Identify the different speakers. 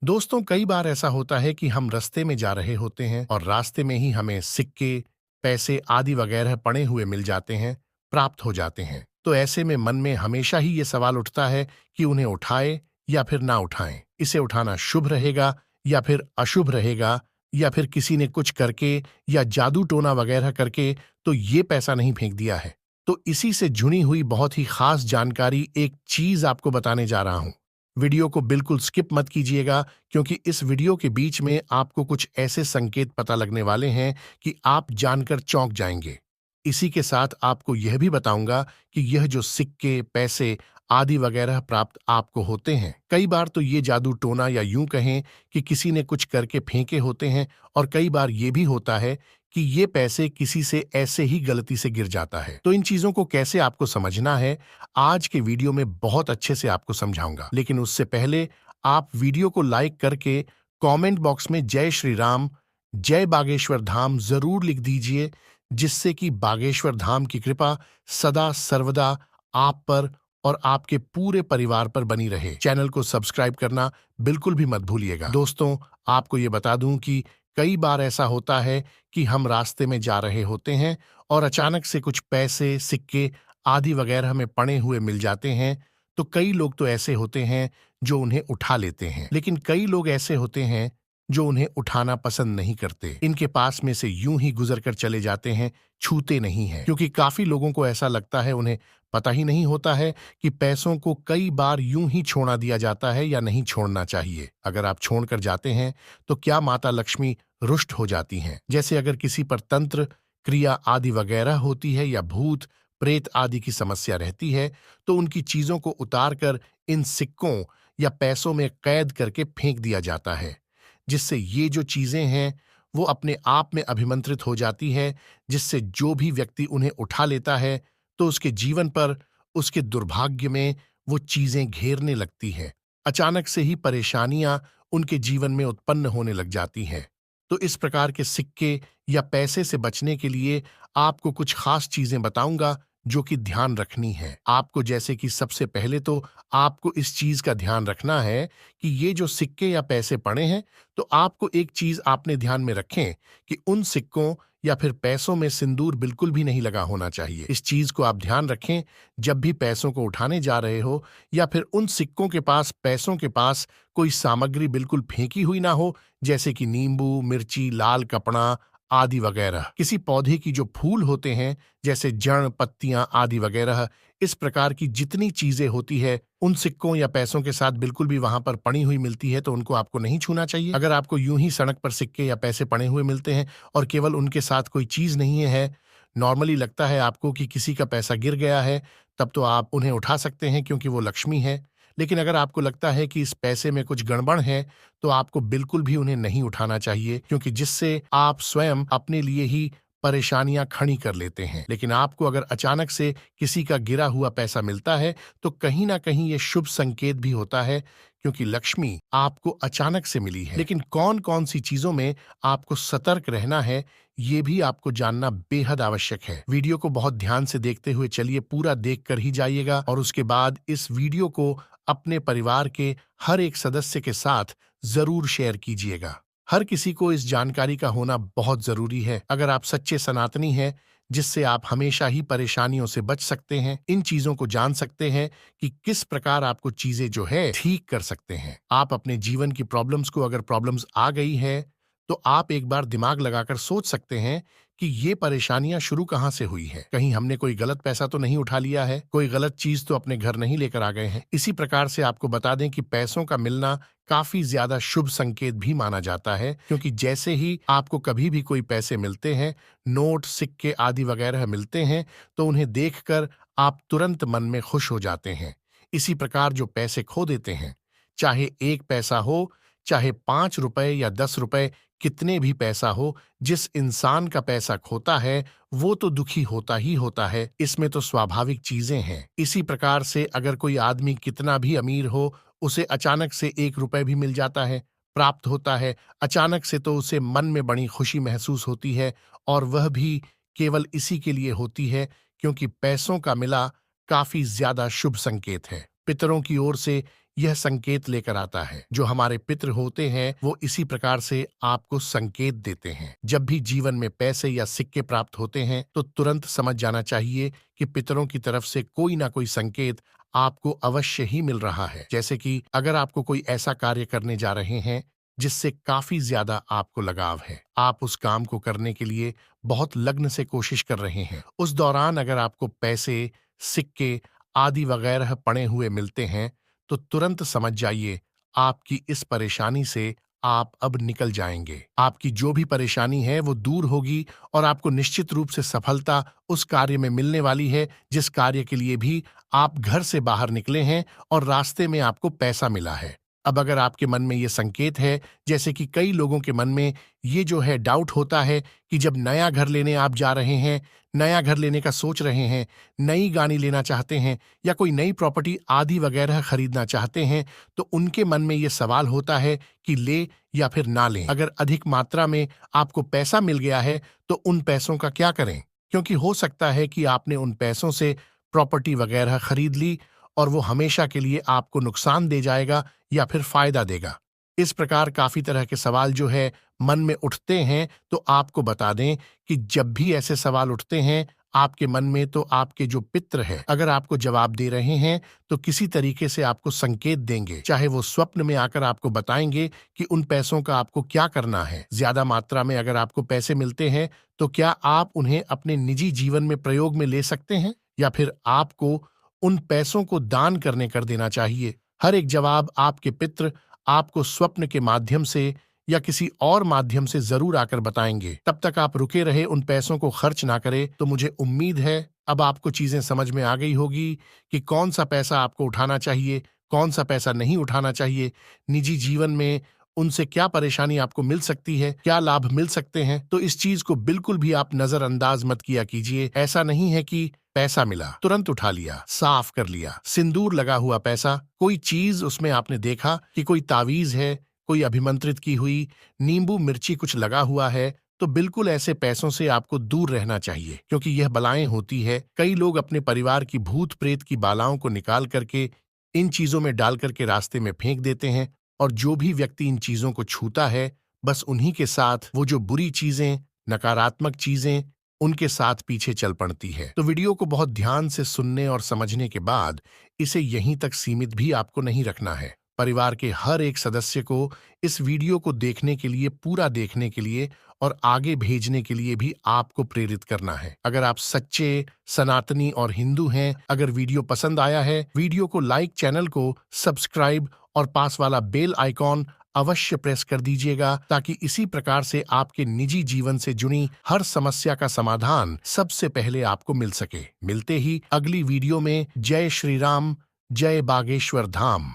Speaker 1: दोस्तों, कई बार ऐसा होता है कि हम रास्ते में जा रहे होते हैं और रास्ते में ही हमें सिक्के, पैसे आदि वगैरह पड़े हुए मिल जाते हैं, प्राप्त हो जाते हैं। तो ऐसे में मन में हमेशा ही ये सवाल उठता है कि उन्हें उठाएं या फिर ना उठाएं। इसे उठाना शुभ रहेगा या फिर अशुभ रहेगा, या फिर किसी ने कुछ करके या जादू टोना वगैरह करके तो ये पैसा नहीं फेंक दिया है। तो इसी से जुड़ी हुई बहुत ही खास जानकारी, एक चीज आपको बताने जा रहा हूं। वीडियो को बिल्कुल स्किप मत कीजिएगा, क्योंकि इस वीडियो के बीच में आपको कुछ ऐसे संकेत पता लगने वाले हैं कि आप जानकर चौंक जाएंगे। इसी के साथ आपको यह भी बताऊंगा कि यह जो सिक्के, पैसे आदि वगैरह प्राप्त आपको होते हैं, कई बार तो ये जादू टोना या यूं कहें कि किसी ने कुछ करके फेंके होते हैं, और कई बार ये भी होता है कि ये पैसे किसी से ऐसे ही गलती से गिर जाता है। तो इन चीजों को कैसे आपको समझना है, आज के वीडियो में बहुत अच्छे से आपको समझाऊंगा। लेकिन उससे पहले आप वीडियो को लाइक करके कमेंट बॉक्स में जय श्री राम, जय बागेश्वर धाम जरूर लिख दीजिए, जिससे कि बागेश्वर धाम की कृपा सदा सर्वदा आप पर और आपके पूरे परिवार पर बनी रहे। चैनल को सब्सक्राइब करना बिल्कुल भी मत भूलिएगा। दोस्तों, आपको ये बता दूं कि कई बार ऐसा होता है कि हम रास्ते में जा रहे होते हैं और अचानक से कुछ पैसे, सिक्के आदि वगैरह में पड़े हुए मिल जाते हैं। तो कई लोग तो ऐसे होते हैं जो उन्हें उठा लेते हैं, लेकिन कई लोग ऐसे होते हैं जो उन्हें उठाना पसंद नहीं करते। इनके पास में से यूं ही गुजर कर चले जाते हैं, छूते नहीं हैं, क्योंकि काफी लोगों को ऐसा लगता है, उन्हें पता ही नहीं होता है कि पैसों को कई बार यूं ही छोड़ा दिया जाता है या नहीं छोड़ना चाहिए। अगर आप छोड़कर जाते हैं तो क्या माता लक्ष्मी रुष्ट हो जाती हैं। जैसे अगर किसी पर तंत्र, क्रिया आदि वगैरह होती है या भूत प्रेत आदि की समस्या रहती है, तो उनकी चीजों को उतार कर इन सिक्कों या पैसों में कैद करके फेंक दिया जाता है, जिससे ये जो चीजें हैं वो अपने आप में अभिमंत्रित हो जाती है, जिससे जो भी व्यक्ति उन्हें उठा लेता है तो उसके जीवन पर, उसके दुर्भाग्य में वो चीजें घेरने लगती हैं। अचानक से ही परेशानियां उनके जीवन में उत्पन्न होने लग जाती हैं। तो इस प्रकार के सिक्के या पैसे से बचने के लिए आपको कुछ खास चीजें बताऊंगा जो कि ध्यान रखनी है आपको। जैसे कि सबसे पहले तो आपको इस चीज का ध्यान रखना है कि ये जो सिक्के या पैसे पड़े हैं, तो आपको एक चीज आपने ध्यान में रखें कि उन सिक्कों या फिर पैसों में सिंदूर बिल्कुल भी नहीं लगा होना चाहिए। इस चीज को आप ध्यान रखें जब भी पैसों को उठाने जा रहे हो, या फिर उन सिक्कों के पास, पैसों के पास कोई सामग्री बिल्कुल फेंकी हुई ना हो, जैसे कि नींबू, मिर्ची, लाल कपड़ा आदि वगैरह। किसी पौधे की जो फूल होते हैं, जैसे जड़, पत्तियां आदि वगैरह, इस प्रकार की जितनी चीजें होती है उन सिक्कों या पैसों के साथ बिल्कुल भी वहां पर पड़ी हुई मिलती है तो उनको आपको नहीं छूना चाहिए। अगर आपको यूं ही सड़क पर सिक्के या पैसे पड़े हुए मिलते हैं और केवल उनके साथ कोई चीज नहीं है, नॉर्मली लगता है आपको कि किसी का पैसा गिर गया है, तब तो आप उन्हें उठा सकते हैं क्योंकि वो लक्ष्मी है। लेकिन अगर आपको लगता है कि इस पैसे में कुछ गड़बड़ है, तो आपको बिल्कुल भी उन्हें नहीं उठाना चाहिए, क्योंकि जिससे आप स्वयं अपने लिए ही परेशानियां खड़ी कर लेते हैं। लेकिन आपको अगर अचानक से किसी का गिरा हुआ पैसा मिलता है, तो कहीं ना कहीं ये शुभ संकेत भी होता है, क्योंकि लक्ष्मी आपको अचानक से मिली है। लेकिन कौन कौन सी चीजों में आपको सतर्क रहना है, ये भी आपको जानना बेहद आवश्यक है। वीडियो को बहुत ध्यान से देखते हुए चलिए, पूरा देख कर ही जाइएगा, और उसके बाद इस वीडियो को अपने परिवार के हर एक सदस्य के साथ जरूर शेयर कीजिएगा। हर किसी को इस जानकारी का होना बहुत जरूरी है। अगर आप सच्चे सनातनी हैं, जिससे आप हमेशा ही परेशानियों से बच सकते हैं, इन चीजों को जान सकते हैं कि किस प्रकार आपको चीजें जो है ठीक कर सकते हैं। आप अपने जीवन की प्रॉब्लम्स को, अगर प्रॉब्लम्स आ गई है, तो आप एक बार दिमाग लगाकर सोच सकते हैं कि ये परेशानियां शुरू कहां से हुई है। कहीं हमने कोई गलत पैसा तो नहीं उठा लिया है, कोई गलत चीज तो अपने घर नहीं लेकर आ गए हैं। इसी प्रकार से आपको बता दें कि पैसों का मिलना काफी ज्यादा शुभ संकेत भी माना जाता है, क्योंकि जैसे ही आपको कभी भी कोई पैसे मिलते हैं, नोट, सिक्के आदि वगैरह मिलते हैं, तो उन्हें देखकर आप तुरंत मन में खुश हो जाते हैं। इसी प्रकार जो पैसे खो देते हैं, चाहे एक पैसा हो, चाहे 5 रुपए या 10 रुपए, कितने भी पैसा हो, जिस इंसान का पैसा खोता है वो तो दुखी होता ही होता है। इसमें तो स्वाभाविक चीजें हैं। इसी प्रकार से अगर कोई आदमी कितना भी अमीर हो, उसे अचानक से 1 रुपए भी मिल जाता है, प्राप्त होता है अचानक से, तो उसे मन में बड़ी खुशी महसूस होती है, और वह भी केवल इसी के लिए होती है क्योंकि पैसों का मिला काफी ज्यादा शुभ संकेत है। पितरों की ओर से यह संकेत लेकर आता है। जो हमारे पितृ होते हैं वो इसी प्रकार से आपको संकेत देते हैं। जब भी जीवन में पैसे या सिक्के प्राप्त होते हैं तो तुरंत समझ जाना चाहिए कि पितरों की तरफ से कोई ना कोई संकेत आपको अवश्य ही मिल रहा है। जैसे कि अगर आपको कोई ऐसा कार्य करने जा रहे हैं जिससे काफी ज्यादा आपको लगाव है, आप उस काम को करने के लिए बहुत लग्न से कोशिश कर रहे हैं, उस दौरान अगर आपको पैसे, सिक्के आदि वगैरह पड़े हुए मिलते हैं तो तुरंत समझ जाइए आपकी इस परेशानी से आप अब निकल जाएंगे। आपकी जो भी परेशानी है वो दूर होगी और आपको निश्चित रूप से सफलता उस कार्य में मिलने वाली है जिस कार्य के लिए भी आप घर से बाहर निकले हैं और रास्ते में आपको पैसा मिला है। अब अगर आपके मन में ये संकेत है, जैसे कि कई लोगों के मन में ये जो है डाउट होता है कि जब नया घर लेने आप जा रहे हैं, नया घर लेने का सोच रहे हैं, नई गाड़ी लेना चाहते हैं या कोई नई प्रॉपर्टी आदि वगैरह खरीदना चाहते हैं, तो उनके मन में ये सवाल होता है कि ले या फिर ना लें। अगर अधिक मात्रा में आपको पैसा मिल गया है तो उन पैसों का क्या करें? क्योंकि हो सकता है कि आपने उन पैसों से प्रॉपर्टी वगैरह खरीद ली और वो हमेशा के लिए आपको नुकसान दे जाएगा या फिर फायदा देगा। इस प्रकार काफी तरह के सवाल जो है मन में उठते हैं, तो आपको बता दें कि जब भी ऐसे सवाल उठते हैं आपके मन में, तो आपके जो पितृ है अगर आपको जवाब दे रहे हैं तो किसी तरीके से आपको संकेत देंगे, चाहे वो स्वप्न में आकर आपको बताएंगे कि उन पैसों का आपको क्या करना है। ज्यादा मात्रा में अगर आपको पैसे मिलते हैं तो क्या आप उन्हें अपने निजी जीवन में प्रयोग में ले सकते हैं या फिर आपको उन पैसों को दान करने कर देना चाहिए। हर एक जवाब आपके पितृ आपको स्वप्न के माध्यम से या किसी और माध्यम से जरूर आकर बताएंगे। तब तक आप रुके रहे, उन पैसों को खर्च ना करें। तो मुझे उम्मीद है अब आपको चीजें समझ में आ गई होगी कि कौन सा पैसा आपको उठाना चाहिए, कौन सा पैसा नहीं उठाना चाहिए। निजी जीवन में उनसे क्या परेशानी आपको मिल सकती है, क्या लाभ मिल सकते हैं। तो इस चीज को बिल्कुल भी आप नजरअंदाज मत किया कीजिए। ऐसा नहीं है कि पैसा मिला तुरंत उठा लिया, साफ कर लिया। सिंदूर लगा हुआ पैसा, कोई चीज उसमें आपने देखा कि कोई तावीज है, कोई अभिमंत्रित की हुई नींबू मिर्ची कुछ लगा हुआ है, तो बिल्कुल ऐसे पैसों से आपको दूर रहना चाहिए, क्योंकि यह बलाएं होती है। कई लोग अपने परिवार की भूत प्रेत की बालाओं को निकाल करके इन चीजों में डाल करके रास्ते में फेंक देते हैं, और जो भी व्यक्ति इन चीजों को छूता है बस उन्हीं के साथ वो जो बुरी चीजें, नकारात्मक चीजें उनके साथ पीछे चल पड़ती है। तो वीडियो को बहुत ध्यान से सुनने और समझने के बाद इसे यहीं तक सीमित भी आपको नहीं रखना है। परिवार के हर एक सदस्य को इस वीडियो को देखने के लिए, पूरा देखने के लिए और आगे भेजने के लिए भी आपको प्रेरित करना है। अगर आप सच्चे सनातनी और हिंदू हैं, अगर वीडियो पसंद आया है, वीडियो को लाइक, चैनल को सब्सक्राइब और पास वाला बेल आइकॉन अवश्य प्रेस कर दीजिएगा, ताकि इसी प्रकार से आपके निजी जीवन से जुड़ी हर समस्या का समाधान सबसे पहले आपको मिल सके। मिलते ही अगली वीडियो में। जय श्री राम, जय बागेश्वर धाम।